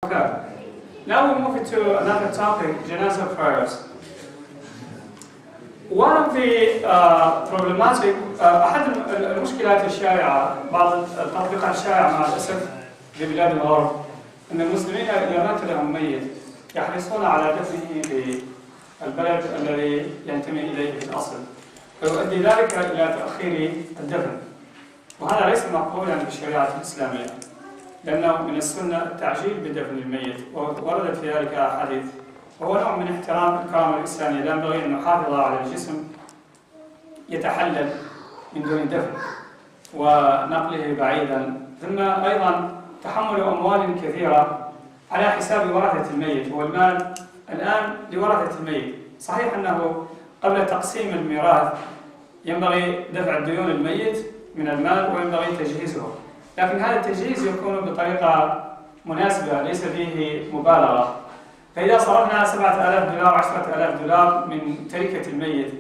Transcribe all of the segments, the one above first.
Okay. Now we move into another topic, Janaza prayers. One of the problematic أحد المشكلات الشائعة بعض التطبيقات الشائعة مع الأسف في بلاد الغرب أن المسلمين إذا مات لهم ميت يحرصون على دفنه في البلد الذي ينتمي إليه في الأصل، فيؤدي ذلك إلى تأخير الدفن، وهذا ليس مقبولا في الشريعة الإسلامية، لأنه من السنة التعجيل بدفن الميت، ووردت في ذلك أحاديث، وهو نوع من احترام الكرامة الإنسانية. لا ينبغي أن نحافظ على الجسم يتحلل من دون دفن ونقله بعيدا، ثم أيضا تحمل أموال كثيرة على حساب ورثة الميت، والمال الآن لورثة الميت. صحيح أنه قبل تقسيم الميراث ينبغي دفع ديون الميت من المال وينبغي تجهيزه، لكن هذا التجهيز يكون بطريقة مناسبة ليس فيه مبالغة. فإذا صرفنا $7,000 $10,000 من تركة الميت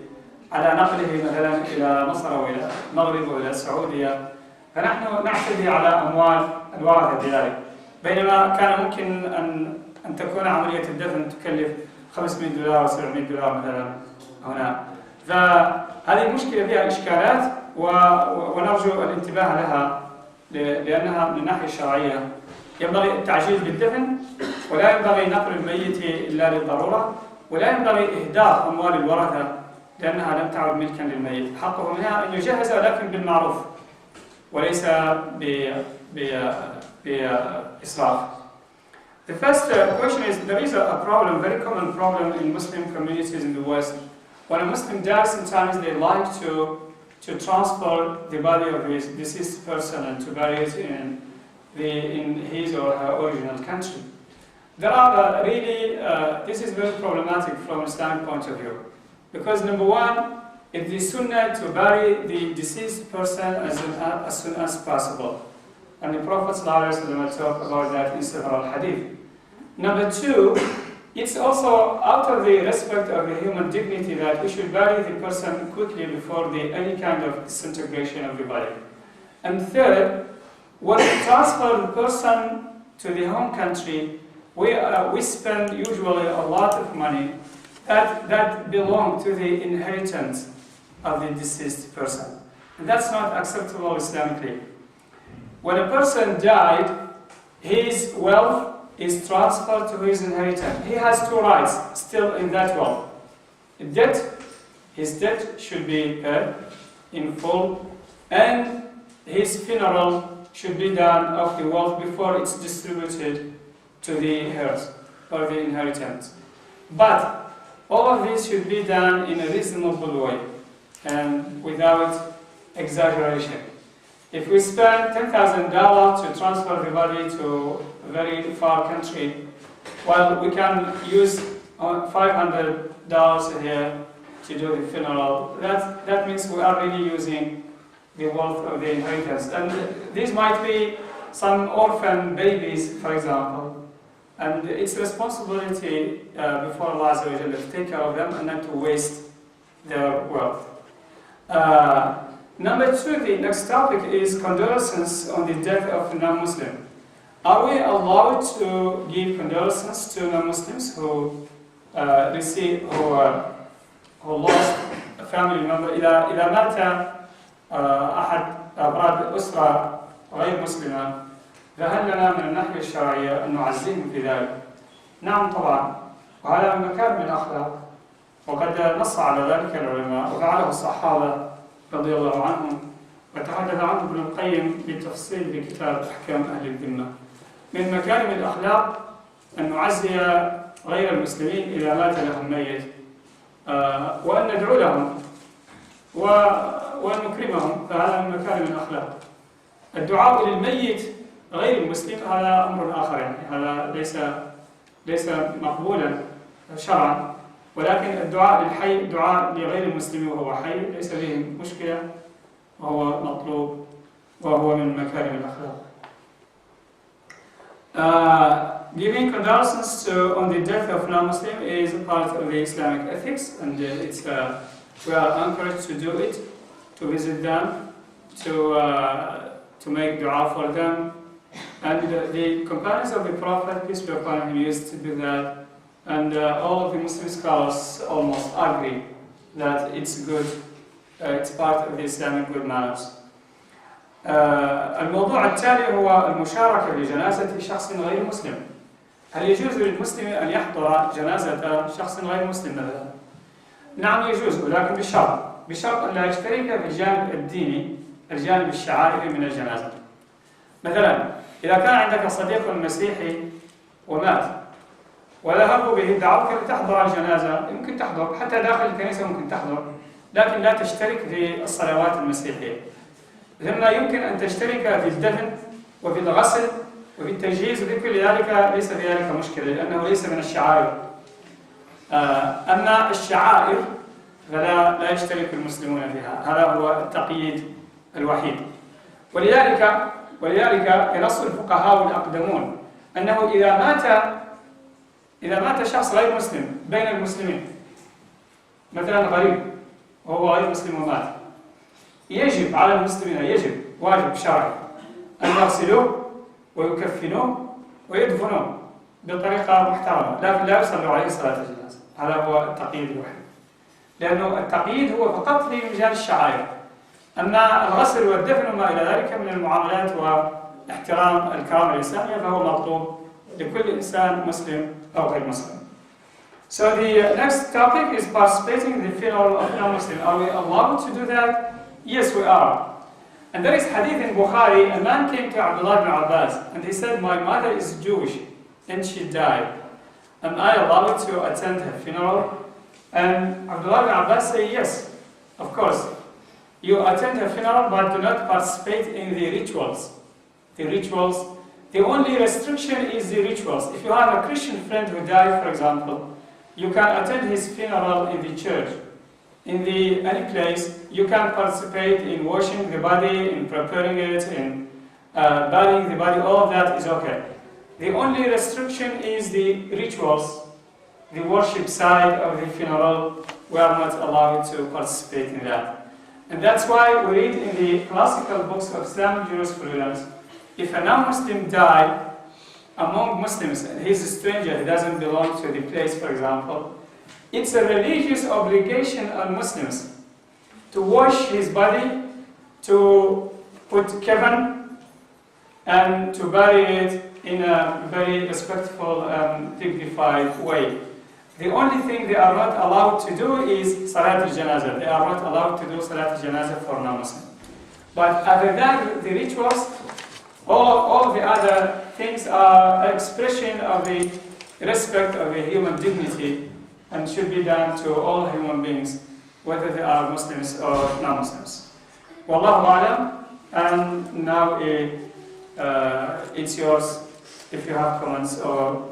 على نقله مثلا إلى مصر أو إلى المغرب أو إلى السعودية، فنحن نعتدي على أموال الورثة بذلك، بينما كان ممكن أن تكون عملية الدفن تكلف $500 $700 مثلا هنا. فهذه المشكلة فيها إشكالات ونرجو الانتباه لها، لأنها من الناحية الشرعية ينبغي التعجيل بالدفن، ولا ينبغي نقل الميت إلا للضرورة، ولا ينبغي إهدار أموال الورثة لأنها لم تعد ملكا للميت. حقه منها أن يجهز لكن بالمعروف وليس بإسراف. The first question is, there is a problem, very common problem in Muslim communities in the West. When a Muslim dies, sometimes they like to transport the body of his deceased person and to bury it in his or her original country. There are this is very problematic from an Islamic point of view, because number one, it is sunnah to bury the deceased person as soon as possible, and the Prophet ﷺ talked about that in several hadith. Number two, it's also out of the respect of the human dignity that we should bury the person quickly before any kind of disintegration of the body. And third, when we transfer the person to the home country, we spend usually a lot of money that belong to the inheritance of the deceased person. And that's not acceptable Islamically. When a person died, his wealth is transferred to his inheritance. He has two rights still in that wealth. His debt should be paid in full, and his funeral should be done of the wealth before it's distributed to the heirs or the inheritance. But all of this should be done in a reasonable way and without exaggeration. If we spend $10,000 to transfer the body to a very far country, well, we can use $500 here to do the funeral. That means we are really using the wealth of the inheritance. And these might be some orphan babies, for example, and it's responsibility before Allah to take care of them and not to waste their wealth. Number two, the next topic is condolences on the death of a non-Muslim. Are we allowed to give condolences to non-Muslims who lost a family member? إذا مات أحد أفراد أسرة غير مسلمة، فهل لنا من الناحية الشرعية أن نعزيهم في ذلك؟ نعم طبعا، وهذا من مكارم الأخلاق، وقد نص على ذلك العلماء وفعله الصحابة رضي الله عنهم، وتحدث عنه ابن القيم بالتفصيل في كتاب أحكام أهل الذمة. من مكارم الأخلاق أن نعزي غير المسلمين إذا مات لهم ميت، وأن ندعو لهم وأن نكرمهم، فهذا من مكارم الأخلاق. الدعاء للميت غير المسلم هذا أمر آخر، يعني هذا ليس مقبولا شرعا، ولكن الدعاء للحي دعاء لغير المسلم وهو حي ليس فيه مشكلة، وهو مطلوب وهو من مكارم الأخلاق. Giving condolences on the death of non-Muslim is a part of the Islamic ethics, and we are encouraged to do it, to visit them, to make dua for them, And the companions of the Prophet, peace be upon him, used to do that. And all of the Muslim scholars almost agree that it's good, it's part of the Islamic good manners. الموضوع التالي هو المشاركة بجنازة شخص غير مسلم. هل يجوز للمسلم أن يحضر جنازة شخص غير مسلم مثلا؟ نعم يجوز، ولكن بشرط أن لا يشترك في الجانب الديني، الجانب الشعائري من الجنازة. مثلا إذا كان عندك صديق مسيحي ومات وذهبوا به دعوك لتحضر الجنازة، يمكن تحضر حتى داخل الكنيسة، ممكن تحضر، لكن لا تشترك في الصلوات المسيحية. ثم يمكن أن تشترك في الدفن وفي الغسل وفي التجهيز، وفي كل ذلك ليس في ذلك مشكلة لأنه ليس من الشعائر. أما الشعائر فلا يشترك المسلمون فيها، هذا هو التقييد الوحيد. ولذلك ينص الفقهاء الأقدمون أنه إذا مات شخص غير مسلم بين المسلمين، مثلا غريب وهو غير مسلم ومات، يجب على المسلمين، واجب شرعي أن يغسلوه ويكفنوه ويدفنوه بطريقة محترمة، لكن لا يصلوا عليه صلاة الجنازة. هذا هو التقييد الوحيد، لأنه التقييد هو فقط في مجال الشعائر. أما الغسل والدفن وما إلى ذلك من المعاملات واحترام الكرامة الإسلامية فهو مطلوب لكل إنسان مسلم أو غير مسلم. So the next topic is participating in the funeral of a non-Muslim. Are we allowed to do that? Yes, we are. And there is hadith in Bukhari. A man came to Abdullah ibn Abbas and he said, "My mother is Jewish and she died. Am I allowed to attend her funeral?" And Abdullah ibn Abbas said, "Yes, of course. You attend her funeral, but do not participate in the rituals. The only restriction is the rituals. If you have a Christian friend who died, for example, you can attend his funeral in the church. In any place, you can participate in washing the body, in preparing it, in burying the body. All of that is okay. The only restriction is the rituals, the worship side of the funeral. We are not allowed to participate in that. And that's why we read in the classical books of Islamic jurisprudence, if a non-Muslim died among Muslims, and he's a stranger, he doesn't belong to the place, for example, it's a religious obligation on Muslims to wash his body, to put kafan, and to bury it in a very respectful and dignified way. The only thing they are not allowed to do is Salat al-Janaza. They are not allowed to do Salat al-Janaza for non-Muslim. But other than the rituals, all the other things are an expression of the respect of the human dignity and should be done to all human beings, whether they are Muslims or non-Muslims. Wallahu a'lam. And now it's yours if you have comments or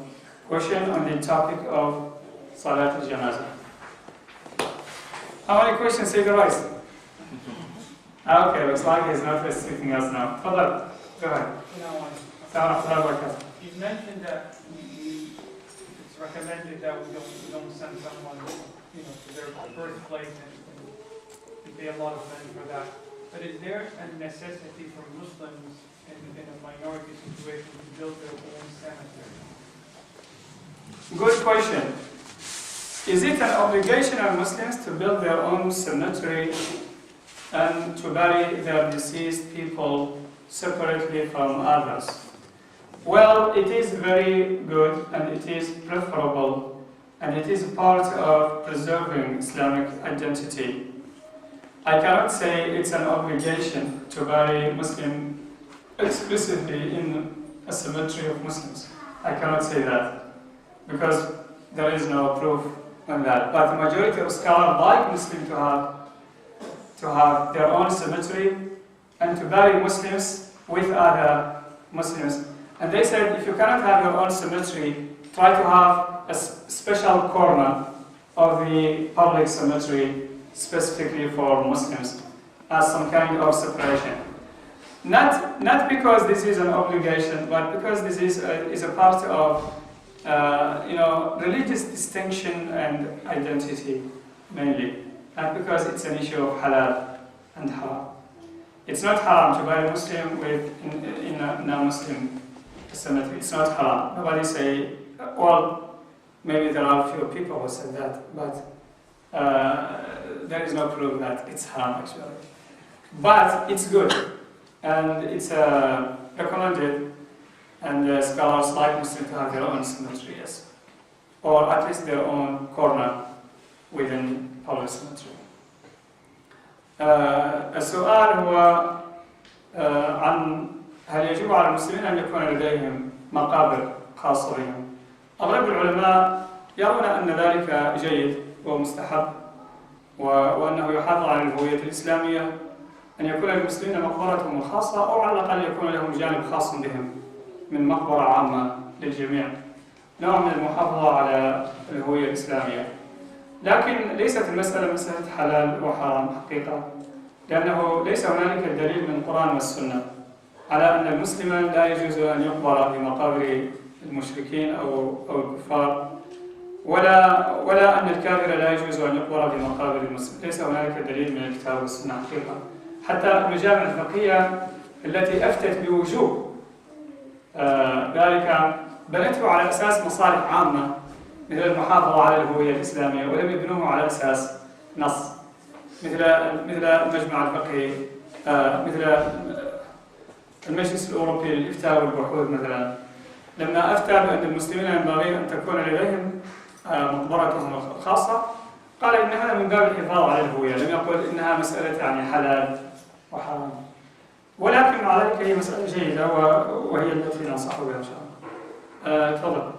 question on the topic of Salat al-Janaza. How many questions say the rise? Okay, looks like he's not restricting us now. Fadal, go ahead. You've mentioned that it's recommended that we don't send someone, to their birthplace and pay a lot of money for that. But is there a necessity for Muslims in a minority situation to build their own cemetery? Good question. Is it an obligation on Muslims to build their own cemetery and to bury their deceased people separately from others? Well, it is very good and it is preferable and it is part of preserving Islamic identity. I cannot say it's an obligation to bury Muslim exclusively in a cemetery of Muslims. I cannot say that because there is no proof on that. But the majority of scholars like Muslims to have their own cemetery and to bury Muslims with other Muslims. And they said if you cannot have your own cemetery, try to have a special corner of the public cemetery specifically for Muslims as some kind of separation. Not because this is an obligation, but because this is a part of religious distinction and identity mainly, not because it's an issue of halal and haram. It's not haram to bury a Muslim in a non-Muslim cemetery. It's not haram. Nobody say, well, maybe there are a few people who said that, but there is no proof that it's haram actually. But it's good, and it's recommended, and scholars like Muslims to have their own cemetery, yes, or at least their own corner within public cemetery. السؤال هو عن هل يجب على المسلمين أن يكون لديهم مقابر خاصة بهم؟ أغلب العلماء يرون أن ذلك جيد ومستحب، وأنه يحافظ على الهوية الإسلامية، أن يكون للمسلمين مقبرتهم الخاصة، أو على الأقل يكون لهم جانب خاص بهم من مقبرة عامة للجميع، نوع من المحافظة على الهوية الإسلامية. لكن ليست المسألة مسألة حلال وحرام حقيقة، لأنه ليس هنالك دليل من القرآن والسنة على أن المسلم لا يجوز أن يقبر في مقابر المشركين أو الكفار، ولا أن الكافر لا يجوز أن يقبر في مقابر المسلم. ليس هنالك دليل من الكتاب والسنة حقيقة. حتى المجامع الفقهية التي أفتت بوجوب ذلك بنته على أساس مصالح عامة مثل المحافظة على الهوية الإسلامية، ولم يبنوه على أساس نص، مثل المجمع الفقهي، مثل المجلس الأوروبي للإفتاء والبحوث مثلا، لما أفتى بأن المسلمين ينبغي أن تكون لديهم مقبرتهم الخاصة، قال إن هذا من باب الحفاظ على الهوية، لم يقل إنها مسألة يعني حلال وحرام. ولكن مع ذلك هي مسألة جيدة وهي التي ننصح بها إن شاء الله. تفضل.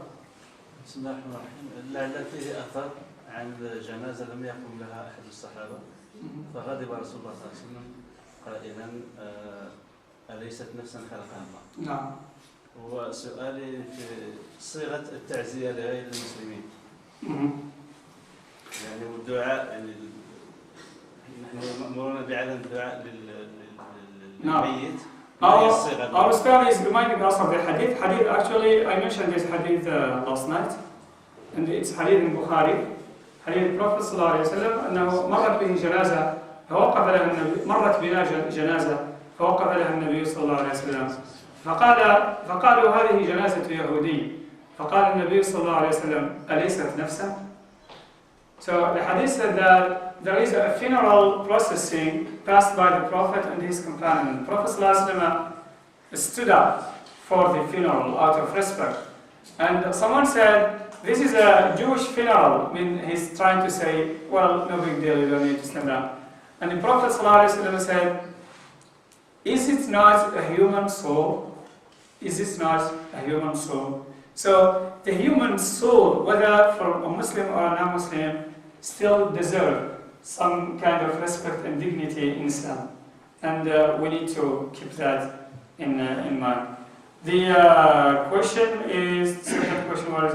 بسم الله الرحمن الرحيم. لعل فيه أثر عن جنازة لم يقم لها أحد الصحابة، فغضب رسول الله صلى الله عليه وسلم قائلا أليست نفسا خلقها الله؟ نعم. وسؤالي في صيغة التعزية لغير المسلمين. يعني والدعاء، يعني نحن مأمورون بعدم الدعاء للميت. Our story is reminding us of the hadith. Actually, I mentioned this hadith last night, and it's hadith in Bukhari. Hadith the Prophet صلى الله عليه وسلم أنه مرت به جنازة فوقف لها النبي، مرت بنا جنازة فوقف لها النبي صلى الله عليه وسلم، فقالوا هذه جنازة يهودي، فقال النبي صلى الله عليه وسلم أليست نفسا؟ So the hadith said that there is a funeral processing passed by the Prophet and his companion. The Prophet ﷺ stood up for the funeral out of respect. And someone said, this is a Jewish funeral. I mean, he's trying to say, well, no big deal, you don't need to stand up. And the Prophet ﷺ said, is it not a human soul? Is it not a human soul? So the human soul, whether from a Muslim or a non-Muslim, still deserve some kind of respect and dignity in Islam. And we need to keep that in mind. The question is, the second question was,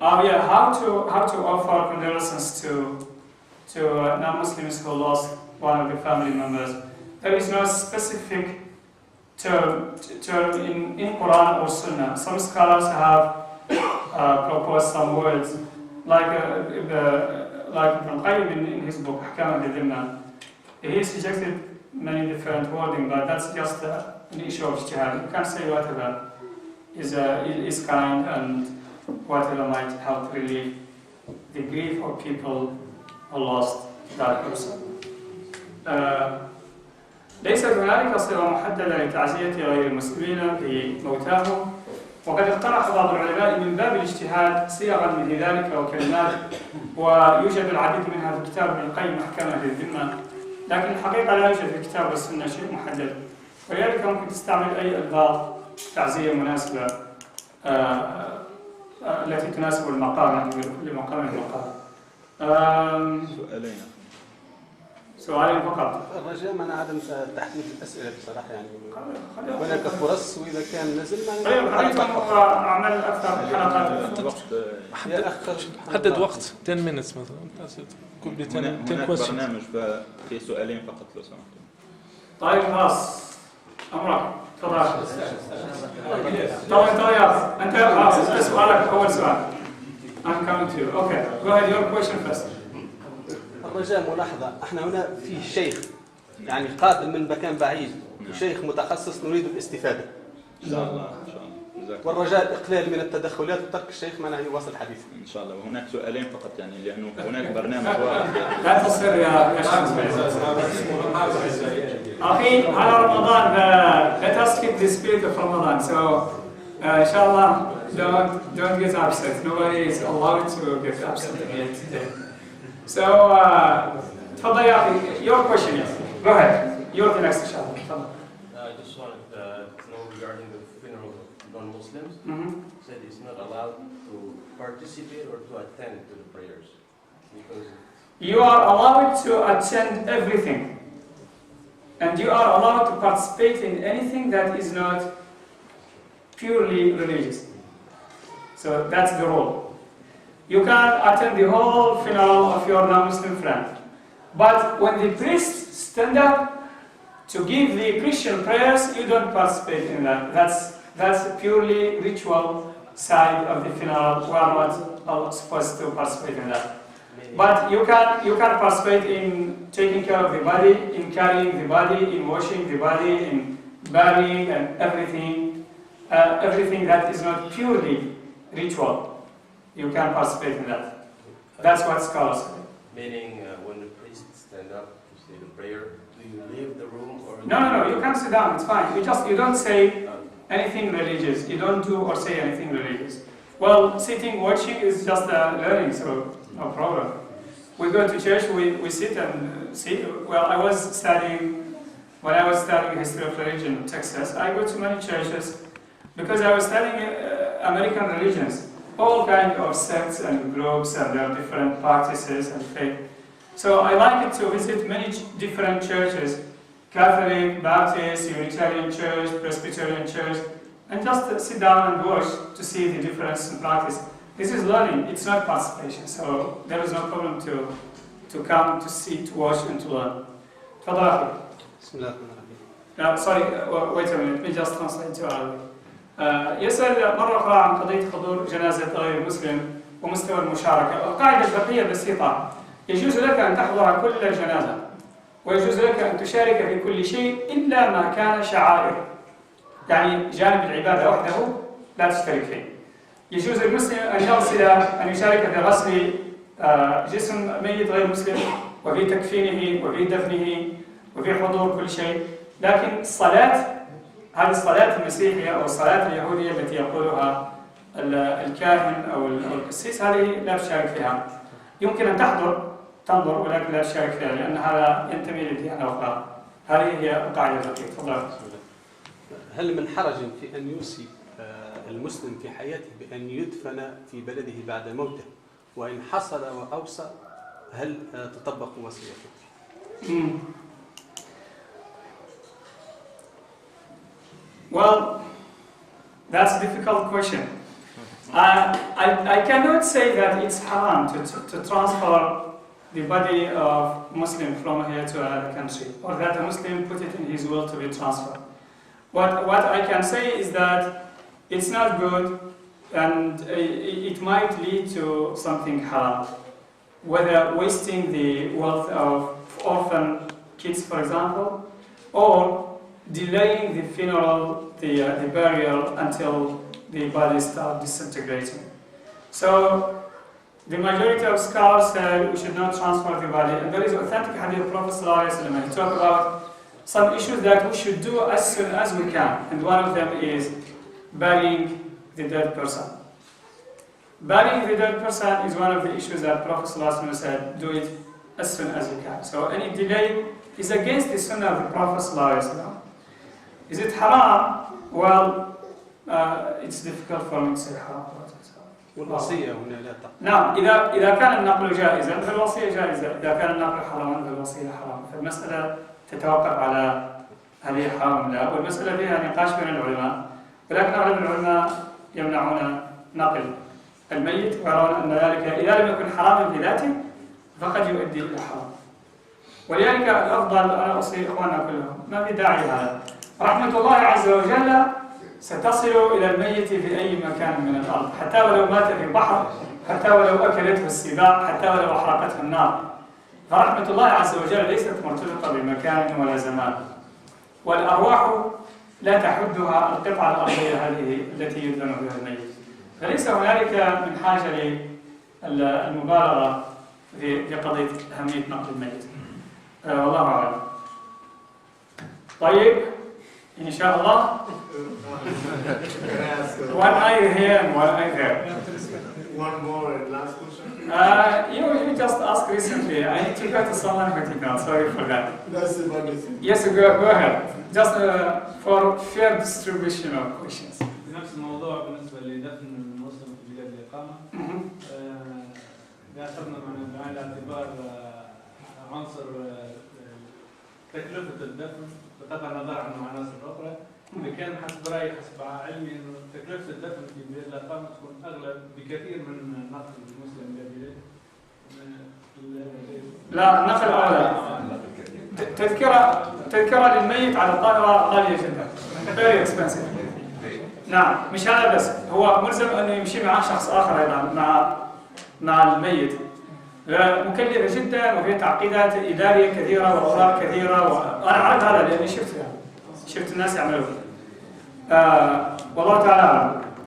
how to offer condolences to non-Muslims who lost one of the family members. There is no specific term in Quran or Sunnah. Some scholars have proposed some words, like Ibn Qayyim in his book أحكام. He suggested many different wording, but that's just an issue of ijtihad. You can't say whatever is kind and whatever might help relieve the grief of people who lost that person. ليست هنالك صيغة محددة لتعزية غير المسلمين بموتاهم، وقد اقترح بعض العلماء من باب الاجتهاد صيغا مثل ذلك وكلمات، ويوجد العديد منها في كتاب ابن القيم أحكام أهل الذمة، لكن الحقيقة لا يوجد في الكتاب والسنة شيء محدد، ولذلك ممكن تستعمل أي ألفاظ تعزية مناسبة التي تناسب المقام لمقام المقام. سؤالين فقط. الرجاء منع عدم تحديد الأسئلة بصراحة، يعني هناك فرص، وإذا كان نزل أعمل أكثر حلقات. حدد وقت 10 minutes مثلا. كل 10 questions. برنامج في سؤالين فقط لو سمحت. طيب خلاص. أمرك. تفضل. طيب أنت خلاص سؤالك أول سؤال. I'm coming to you. Okay. Go ahead. Your question first. الرجاء ملاحظة، احنا هنا في شيخ يعني قادم من مكان بعيد، وشيخ متخصص نريد الاستفادة. إن شاء الله إن شاء الله. والرجاء الإقلال من التدخلات وترك الشيخ معنا يواصل الحديث. إن شاء الله. وهناك سؤالين فقط يعني لأنه هناك برنامج واحد. لا تصر يا شمس. أخي على رمضان let us keep the spirit of Ramadan. So إن شاء الله don't get upset. Nobody is allowed to get upset today. So تفضل يا أخي. Your question is. Go ahead. You're the next إن شاء الله. تفضل. I just wanted to know regarding the funeral of non-Muslims. Said it's not allowed to participate or to attend to the prayers because you are allowed to attend everything, and you are allowed to participate in anything that is not purely religious. So that's the rule. You can attend the whole funeral of your non-Muslim friend, but when the priests stand up to give the Christian prayers, you don't participate in that. That's purely ritual side of the funeral. We are not supposed to participate in that. But you can participate in taking care of the body, in carrying the body, in washing the body, in burying and everything that is not purely ritual. You can participate in that. That's what scholars say. meaning when the priests stand up to say the prayer, do you leave the room or No, you can sit down. It's fine. You don't say anything religious. You don't do or say anything religious. Well, sitting, watching is just learning, so no problem. We go to church, we sit and see. Well, when I was studying history of religion in Texas, I go to many churches because I was studying American religions, all kinds of sects and groups and their different practices and faith. So I like it to visit many different churches, Catholic, Baptist, Unitarian Church, Presbyterian Church, and just sit down and watch to see the difference in practice. This is learning, it's not participation, so there is no problem to come, to see, to watch, and to learn. تفضل أخي. بسم الله الرحمن الرحيم. Sorry, wait a minute, let me just translate to Arabic. يسأل مرة أخرى عن قضية حضور جنازة غير مسلم ومستوى المشاركة. القاعدة الفقهية بسيطة. يجوز لك أن تحضر كل جنازة، ويجوز لك أن تشارك في كل شيء إلا ما كان شعائر. يعني جانب العبادة وحده لا تشترك فيه. يجوز للمسلم أن يشارك في غسل جسم ميت غير مسلم وفي تكفينه وفي دفنه وفي حضور كل شيء، لكن الصلاة، هذه الصلاة المسيحية أو الصلاة اليهودية التي يقولها الكاهن أو القسيس، هذه لا تشارك فيها. يمكن أن تنظر ولكن لا تشارك فيها لأن هذا ينتمي لديانة أخرى. هذه هي القاعدة الفقهية. تفضل. هل من حرج في أن يوصي المسلم في حياته بأن يدفن في بلده بعد موته، وإن حصل وأوصى هل تطبق وصيته؟ Well, that's a difficult question. I cannot say that it's haram to transfer the body of Muslim from here to another country, or that a Muslim put it in his will to be transferred. What I can say is that it's not good, and it might lead to something haram, whether wasting the wealth of orphan kids, for example, or delaying the funeral, the burial until the body starts disintegrating. So the majority of scholars say we should not transfer the body, and there is authentic hadith of Prophet ﷺ, and he talked about some issues that we should do as soon as we can, and one of them is burying the dead person. Burying the dead person is one of the issues that Prophet ﷺ said, do it as soon as you can. So any delay is against the sunnah of the Prophet ﷺ. Is it haram? Well, it's difficult for me to say haram. والوصية هنا لا تقع. نعم، إذا كان النقل جائزا فالوصية جائزة، إذا كان النقل حراما فالوصية حرام، فالمسألة تتوقف على هل هي حرام أم لا، والمسألة فيها نقاش بين العلماء، ولكن أغلب العلماء يمنعون نقل الميت ويرون أن ذلك إذا لم يكن حراما بذاته فقد يؤدي إلى حرام. ولذلك الأفضل أنا أوصي إخواننا كلهم ما في داعي هذا. رحمة الله عز وجل ستصل إلى الميت في أي مكان من الأرض، حتى ولو مات في البحر، حتى ولو أكلته السباع، حتى ولو أحرقته النار. فرحمة الله عز وجل ليست مرتبطة بمكان ولا زمان. والأرواح لا تحدها القطعة الأرضية هذه التي يدفن بها الميت. فليس هنالك من حاجة للمبالغة في قضية أهمية نقل الميت. والله أعلم. طيب إن شاء الله. One eye here and one eye there. One more and last question. You just asked recently. I need to go to someone who now. Sorry for that. That's about it. Yes, go ahead. Just for fair distribution of questions. بنفس الموضوع بالنسبة لدفن المسلم في بلاد الإقامة. بأخذنا بعين الاعتبار عنصر تكلفة الدفن بقطع النظر عن عناصر أخرى. كان حسب رأيي حسب علمي إنه تكلفة الدفن في بلاد الإقامة تكون أغلى بكثير من نقل المسلم إلى بلاد. لا النقل أغلى. تذكرة للميت على الطائرة غالية جدا. Very expensive. نعم مش هذا بس، هو ملزم أنه يمشي معه شخص آخر أيضا مع الميت. مكلفة جدا وفيها تعقيدات إدارية كثيرة وأوراق كثيرة وأنا أعرف هذا لأني شفت الناس يعملوه. والله تعالى أعلم.